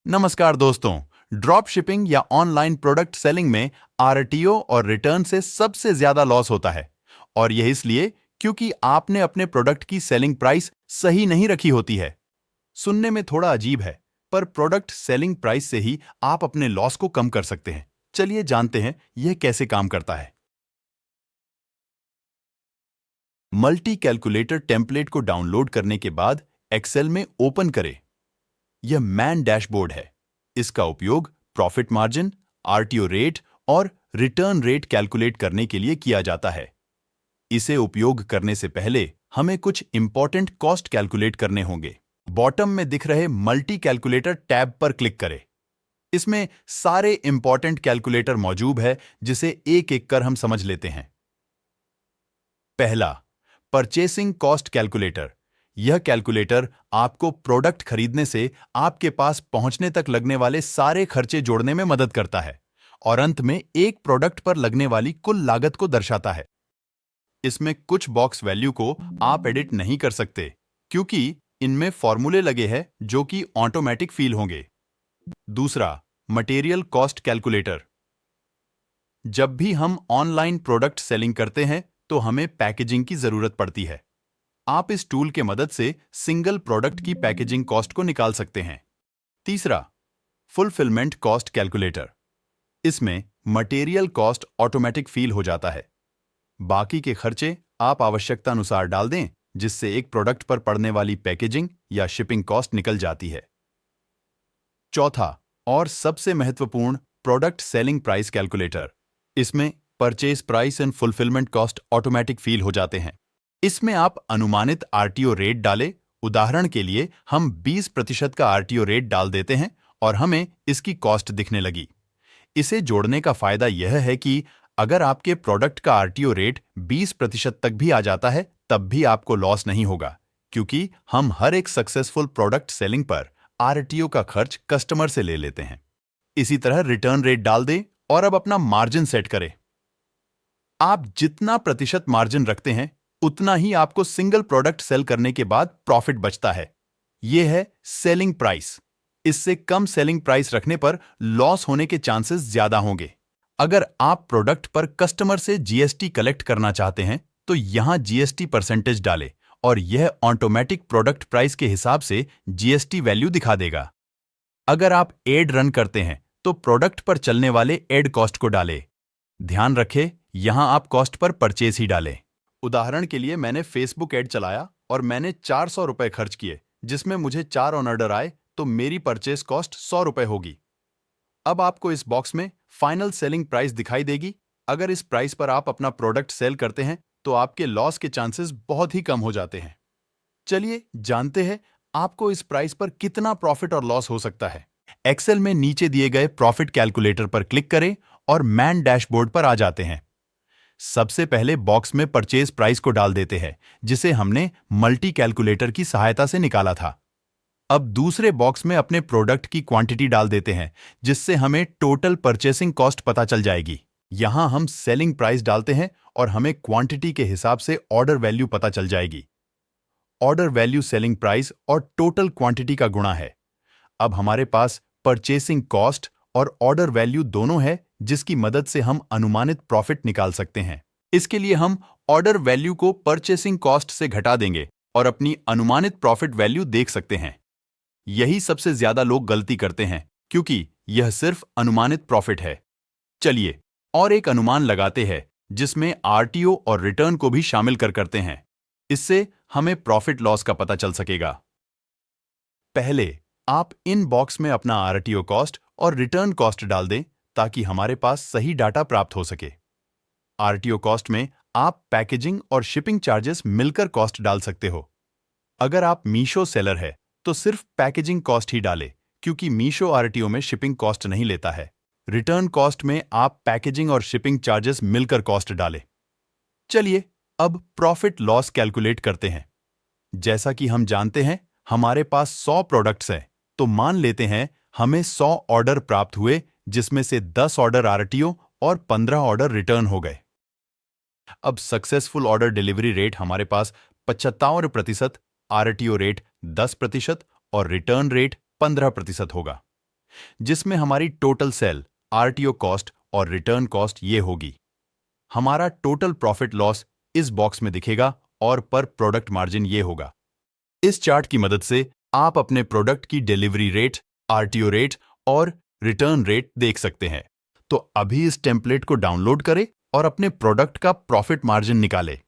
नमस्कार दोस्तों। Drop shipping या ऑनलाइन प्रोडक्ट सेलिंग में आरटीओ और रिटर्न से सबसे ज्यादा लॉस होता है। और यह इसलिए क्योंकि आपने अपने प्रोडक्ट की सेलिंग प्राइस सही नहीं रखी होती है। सुनने में थोड़ा अजीब है, पर प्रोडक्ट सेलिंग प्राइस से ही आप अपने लॉस को कम कर सकते हैं। चलिए जानते हैं यह कैसे काम करता है। मल्टी कैलकुलेटर टेम्पलेट को डाउनलोड करने के बाद एक्सेल में ओपन करें। यह मैन डैशबोर्ड है। इसका उपयोग प्रॉफिट मार्जिन, आरटीओ रेट और रिटर्न रेट कैलकुलेट करने के लिए किया जाता है। इसे उपयोग करने से पहले हमें कुछ इंपॉर्टेंट कॉस्ट कैलकुलेट करने होंगे। बॉटम में दिख रहे मल्टी कैलकुलेटर टैब पर क्लिक करें। इसमें सारे इंपॉर्टेंट कैलकुलेटर मौजूद है, जिसे एक एक कर हम समझ लेते हैं। पहला, परचेसिंग कॉस्ट कैलकुलेटर। यह कैलकुलेटर आपको प्रोडक्ट खरीदने से आपके पास पहुंचने तक लगने वाले सारे खर्चे जोड़ने में मदद करता है और अंत में एक प्रोडक्ट पर लगने वाली कुल लागत को दर्शाता है। इसमें कुछ बॉक्स वैल्यू को आप एडिट नहीं कर सकते, क्योंकि इनमें फॉर्मूले लगे हैं जो कि ऑटोमेटिक फील होंगे। दूसरा, मटेरियल कॉस्ट कैलकुलेटर। जब भी हम ऑनलाइन प्रोडक्ट सेलिंग करते हैं तो हमें पैकेजिंग की जरूरत पड़ती है। आप इस टूल के मदद से सिंगल प्रोडक्ट की पैकेजिंग कॉस्ट को निकाल सकते हैं। तीसरा, फुलफिलमेंट कॉस्ट कैलकुलेटर। इसमें मटेरियल कॉस्ट ऑटोमेटिक फील हो जाता है। बाकी के खर्चे आप आवश्यकता अनुसार डाल दें, जिससे एक प्रोडक्ट पर पड़ने वाली पैकेजिंग या शिपिंग कॉस्ट निकल जाती है। चौथा और सबसे महत्वपूर्ण, प्रोडक्ट सेलिंग प्राइस कैलकुलेटर। इसमें purchase price and fulfilment cost automatic feel हो जाते हैं। इसमें आप अनुमानित आरटीओ रेट डालें। उदाहरण के लिए हम 20% का आरटीओ रेट डाल देते हैं और हमें इसकी कॉस्ट दिखने लगी। इसे जोड़ने का फायदा यह है कि अगर आपके प्रोडक्ट का आरटीओ रेट 20% तक भी आ जाता है, तब भी आपको लॉस नहीं होगा, क्योंकि हम हर एक सक्सेसफुल प्रोडक्ट सेलिंग पर आरटीओ का खर्च कस्टमर से ले लेते हैं। इसी तरह रिटर्न रेट डाल दें और अब अपना मार्जिन सेट करें। आप जितना प्रतिशत मार्जिन रखते हैं, उतना ही आपको सिंगल प्रोडक्ट सेल करने के बाद प्रॉफिट बचता है। यह है सेलिंग प्राइस। इससे कम सेलिंग प्राइस रखने पर लॉस होने के चांसेस ज्यादा होंगे। अगर आप प्रोडक्ट पर कस्टमर से जीएसटी कलेक्ट करना चाहते हैं, तो यहां जीएसटी परसेंटेज डालें और यह ऑटोमेटिक प्रोडक्ट प्राइस के हिसाब से जीएसटी वैल्यू दिखा देगा। अगर आप एड रन करते हैं, तो प्रोडक्ट पर चलने वाले एड कॉस्ट को डालें। ध्यान रखें, यहां आप कॉस्ट पर परचेज ही डालें। उदाहरण के लिए मैंने फेसबुक एड चलाया और मैंने 400 रुपए खर्च किए, जिसमें मुझे 4 ऑन ऑर्डर आए, तो मेरी परचेज कॉस्ट 100 रुपए होगी। अब आपको इस बॉक्स में फाइनल सेलिंग प्राइस दिखाई देगी। अगर इस प्राइस पर आप अपना प्रोडक्ट सेल करते हैं, तो आपके लॉस के चांसेस बहुत ही कम हो जाते हैं। चलिए जानते हैं आपको इस प्राइस पर कितना प्रॉफिट और लॉस हो सकता है। एक्सेल में नीचे दिए गए प्रॉफिट कैलकुलेटर पर क्लिक करें और मैन डैशबोर्ड पर आ जाते हैं। सबसे पहले बॉक्स में परचेज प्राइस को डाल देते हैं, जिसे हमने मल्टी कैलकुलेटर की सहायता से निकाला था। अब दूसरे बॉक्स में अपने प्रोडक्ट की क्वांटिटी डाल देते हैं, जिससे हमें टोटल परचेसिंग कॉस्ट पता चल जाएगी। यहां हम सेलिंग प्राइस डालते हैं और हमें क्वांटिटी के हिसाब से ऑर्डर वैल्यू पता चल जाएगी। ऑर्डर वैल्यू सेलिंग प्राइस और टोटल क्वांटिटी का गुणा है। अब हमारे पास परचेसिंग कॉस्ट और ऑर्डर वैल्यू दोनों है, जिसकी मदद से हम अनुमानित प्रॉफिट निकाल सकते हैं। इसके लिए हम ऑर्डर वैल्यू को परचेसिंग कॉस्ट से घटा देंगे और अपनी अनुमानित प्रॉफिट वैल्यू देख सकते हैं। यही सबसे ज्यादा लोग गलती करते हैं, क्योंकि यह सिर्फ अनुमानित प्रॉफिट है। चलिए और एक अनुमान लगाते हैं, जिसमें आरटीओ और रिटर्न को भी शामिल करते हैं। इससे हमें प्रॉफिट लॉस का पता चल सकेगा। पहले आप इन बॉक्स में अपना आरटीओ कॉस्ट और रिटर्न कॉस्ट डाल दें, ताकि हमारे पास सही डाटा प्राप्त हो सके। आरटीओ कॉस्ट में आप पैकेजिंग और शिपिंग चार्जेस मिलकर कॉस्ट डाल सकते हो। अगर आप मीशो सेलर है, तो सिर्फ पैकेजिंग कॉस्ट ही डालें, क्योंकि मीशो आरटीओ में शिपिंग कॉस्ट नहीं लेता है। रिटर्न कॉस्ट में आप पैकेजिंग और शिपिंग चार्जेस मिलकर कॉस्ट डालें। चलिए अब प्रॉफिट लॉस कैलकुलेट करते हैं। जैसा कि हम जानते हैं, हमारे पास 100 प्रोडक्ट्स हैं, तो मान लेते हैं हमें 100 ऑर्डर प्राप्त हुए, जिसमें से 10 ऑर्डर आरटीओ और 15 ऑर्डर रिटर्न हो गए। अब सक्सेसफुल ऑर्डर डिलीवरी रेट हमारे पास 75%, आरटीओ रेट 10% और रिटर्न रेट 15% होगा। जिसमें हमारी टोटल सेल, आरटीओ कॉस्ट और रिटर्न कॉस्ट ये होगी। हमारा टोटल प्रॉफिट लॉस इस बॉक्स में दिखेगा और पर प्रोडक्ट मार्जिन ये होगा। इस चार्ट की मदद से आप अपने प्रोडक्ट की डिलीवरी रेट, आरटीओ रेट और रिटर्न रेट देख सकते हैं। तो अभी इस टेम्पलेट को डाउनलोड करें और अपने प्रोडक्ट का प्रॉफिट मार्जिन निकालें।